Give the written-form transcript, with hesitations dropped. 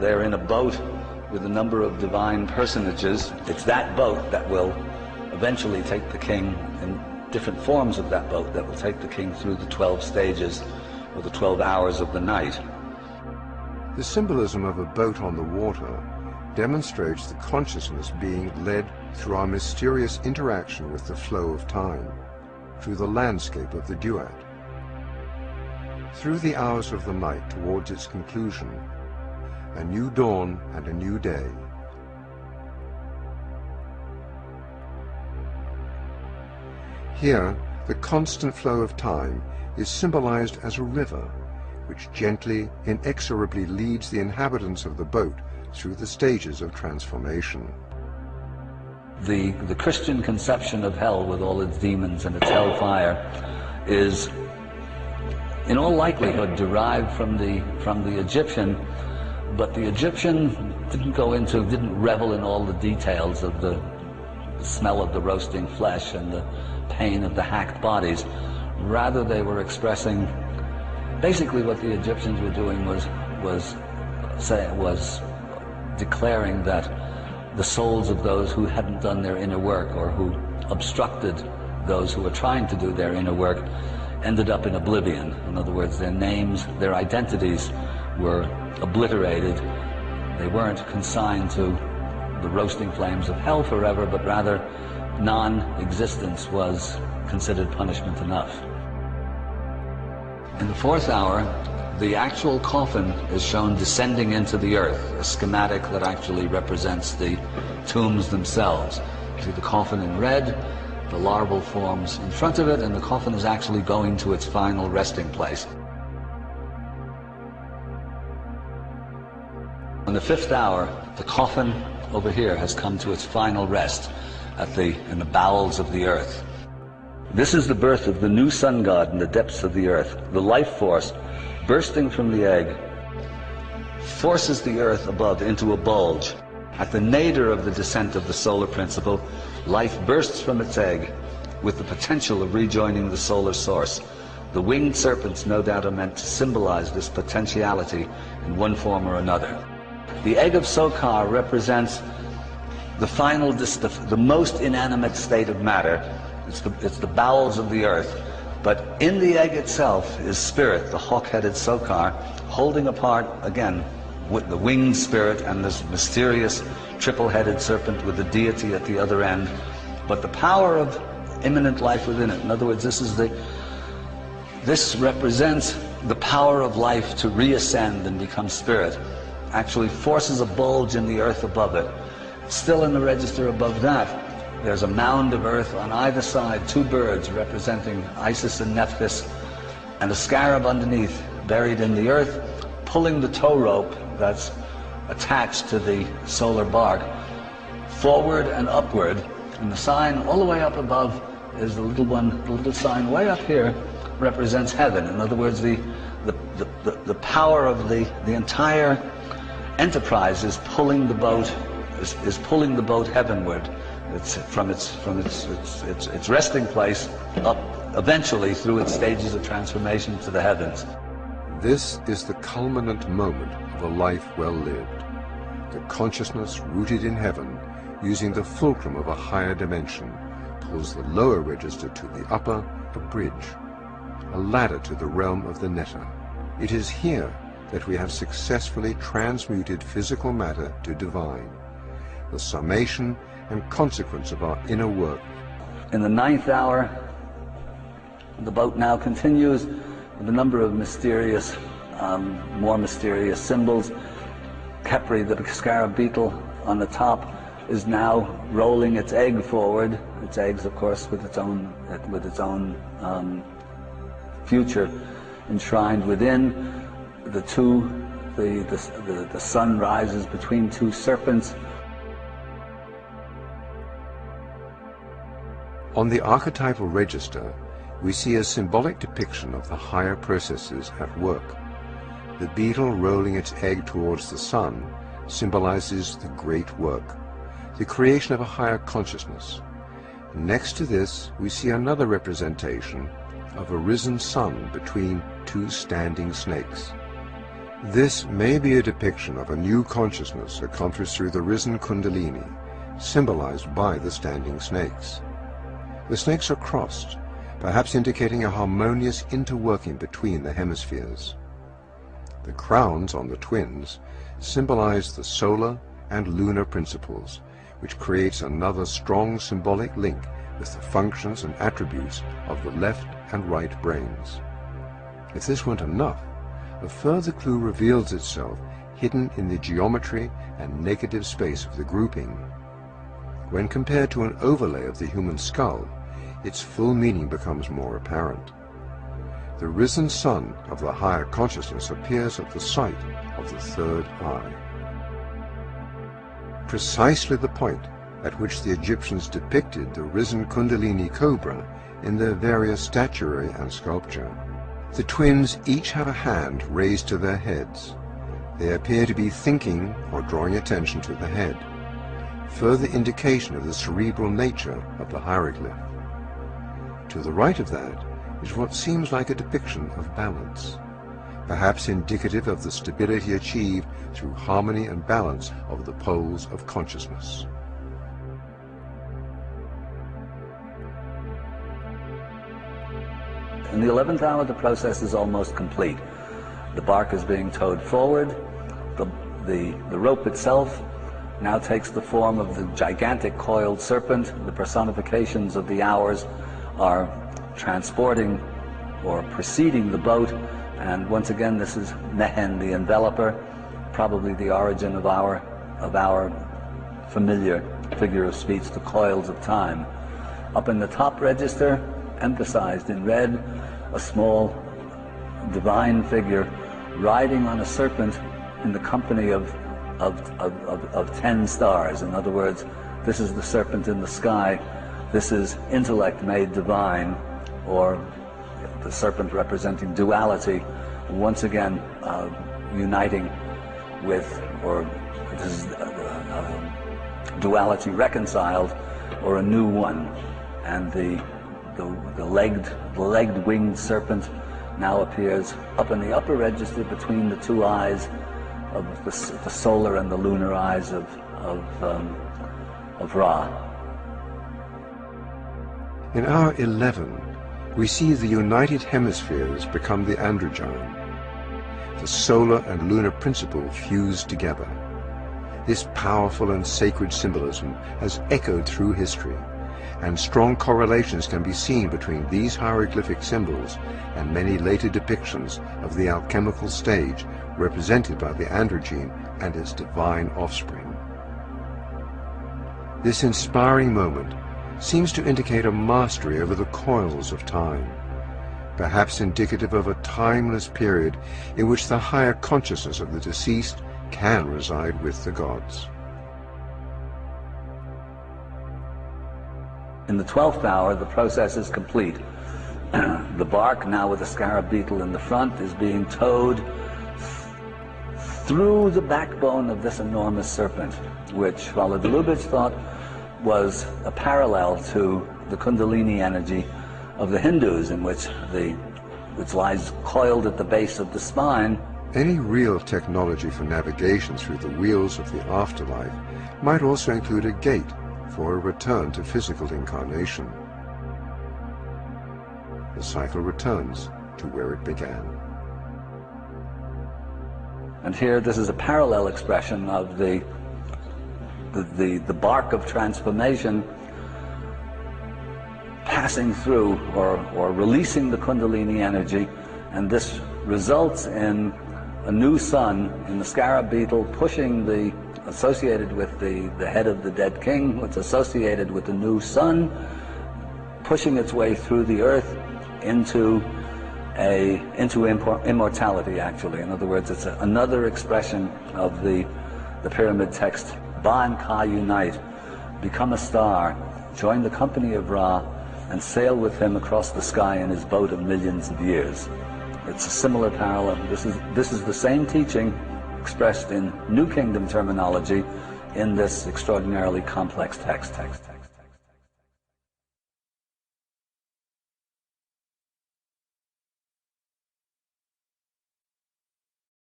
they're in a boat with a number of divine personages. It's that boat that will eventually take the king, in different forms of that boat, that will take the king through the 12 stages or the 12 hours of the night. The symbolism of a boat on the water demonstrates the consciousness being led through our mysterious interaction with the flow of time, through the landscape of the duat. Through the hours of the night towards its conclusion, a new dawn and a new day. Here, the constant flow of time is symbolized as a river, which gently, inexorably leads the inhabitants of the boat through the stages of transformation. The Christian conception of hell, with all its demons and its hellfire, is in all likelihood derived from the Egyptian, but the Egyptian didn't revel in all the details of the smell of the roasting flesh and the pain of the hacked bodies. Rather, they were expressing, basically what the Egyptians were doing was declaring that the souls of those who hadn't done their inner work, or who obstructed those who were trying to do their inner work, ended up in oblivion. In other words, their names, their identities were obliterated. They weren't consigned to the roasting flames of hell forever, but rather non-existence was considered punishment enough. In the fourth hour, the actual coffin is shown descending into the earth, a schematic that actually represents the tombs themselves. See the coffin in red, the larval forms in front of it, and the coffin is actually going to its final resting place. In the fifth hour, the coffin over here has come to its final rest in the bowels of the earth. This is the birth of the new sun god in the depths of the earth. The life force bursting from the egg forces the earth above into a bulge. At the nadir of the descent of the solar principle, life bursts from its egg with the potential of rejoining the solar source. The winged serpents no doubt are meant to symbolize this potentiality in one form or another. The egg of Sokar represents the final, the most inanimate state of matter. It's the bowels of the earth. But in the egg itself is spirit, the hawk-headed Sokar, holding apart, again, with the winged spirit and this mysterious triple-headed serpent with the deity at the other end. But the power of immanent life within it. In other words, this represents the power of life to reascend and become spirit. Actually forces a bulge in the earth above it. Still in the register above that, there's a mound of earth on either side, two birds representing Isis and Nephthys, and a scarab underneath, buried in the earth, pulling the tow rope that's attached to the solar bark forward and upward. And the sign all the way up above is the little one, the little sign way up here represents heaven. In other words, the power of the entire enterprise is pulling the boat, is pulling the boat heavenward. It's from its resting place up eventually through its stages of transformation to the heavens. This is the culminant moment of a life well lived. The consciousness rooted in heaven, using the fulcrum of a higher dimension, pulls the lower register to the upper, a bridge, a ladder to the realm of the netta. It is here that we have successfully transmuted physical matter to divine, the summation and consequence of our inner work. In the ninth hour, the boat now continues with a number of mysterious, more mysterious symbols. Khepri, the scarab beetle on the top, is now rolling its egg forward. Its eggs, of course, with its own future enshrined within. The sun rises between two serpents. On the archetypal register, we see a symbolic depiction of the higher processes at work. The beetle rolling its egg towards the sun symbolizes the great work, the creation of a higher consciousness. Next to this, we see another representation of a risen sun between two standing snakes. This may be a depiction of a new consciousness accomplished through the risen Kundalini, symbolized by the standing snakes. The snakes are crossed, perhaps indicating a harmonious interworking between the hemispheres. The crowns on the twins symbolize the solar and lunar principles, which creates another strong symbolic link with the functions and attributes of the left and right brains. If this weren't enough, a further clue reveals itself hidden in the geometry and negative space of the grouping. When compared to an overlay of the human skull, its full meaning becomes more apparent. The risen sun of the higher consciousness appears at the site of the third eye. Precisely the point at which the Egyptians depicted the risen Kundalini cobra in their various statuary and sculpture. The twins each have a hand raised to their heads. They appear to be thinking or drawing attention to the head, further indication of the cerebral nature of the hieroglyph. To the right of that is what seems like a depiction of balance, perhaps indicative of the stability achieved through harmony and balance of the poles of consciousness. In the 11th hour, the process is almost complete. The bark is being towed forward. The rope itself now takes the form of the gigantic coiled serpent. The personifications of the hours are transporting or preceding the boat, and once again this is Mehen, the enveloper, probably the origin of our familiar figure of speech, the coils of time. Up in the top register, emphasized in red, a small divine figure riding on a serpent in the company of 10 stars. In other words, this is the serpent in the sky. This is intellect made divine, or the serpent representing duality, once again uniting with, or this is duality reconciled, or a new one. And the legged winged serpent now appears up in the upper register between the two eyes of the solar and the lunar eyes of Ra. In hour 11, we see the united hemispheres become the androgyne, the solar and lunar principle fused together. This powerful and sacred symbolism has echoed through history, and strong correlations can be seen between these hieroglyphic symbols and many later depictions of the alchemical stage represented by the androgyne and its divine offspring. This inspiring moment seems to indicate a mastery over the coils of time, perhaps indicative of a timeless period in which the higher consciousness of the deceased can reside with the gods. In the 12th hour, the process is complete. The bark, now with a scarab beetle in the front, is being towed through the backbone of this enormous serpent, which Vala Lubitsch thought was a parallel to the Kundalini energy of the Hindus, in which lies coiled at the base of the spine. Any real technology for navigation through the wheels of the afterlife might also include a gate for a return to physical incarnation. The cycle returns to where it began. And here, this is a parallel expression of the bark of transformation passing through or releasing the Kundalini energy, and this results in a new sun in the scarab beetle pushing associated with the head of the dead king, it's associated with the new sun, pushing its way through the earth into immortality, actually. In other words, it's another expression of the pyramid text, Ba and Ka unite, become a star, join the company of Ra, and sail with him across the sky in his boat of millions of years. It's a similar parallel. This is the same teaching expressed in New Kingdom terminology in this extraordinarily complex text.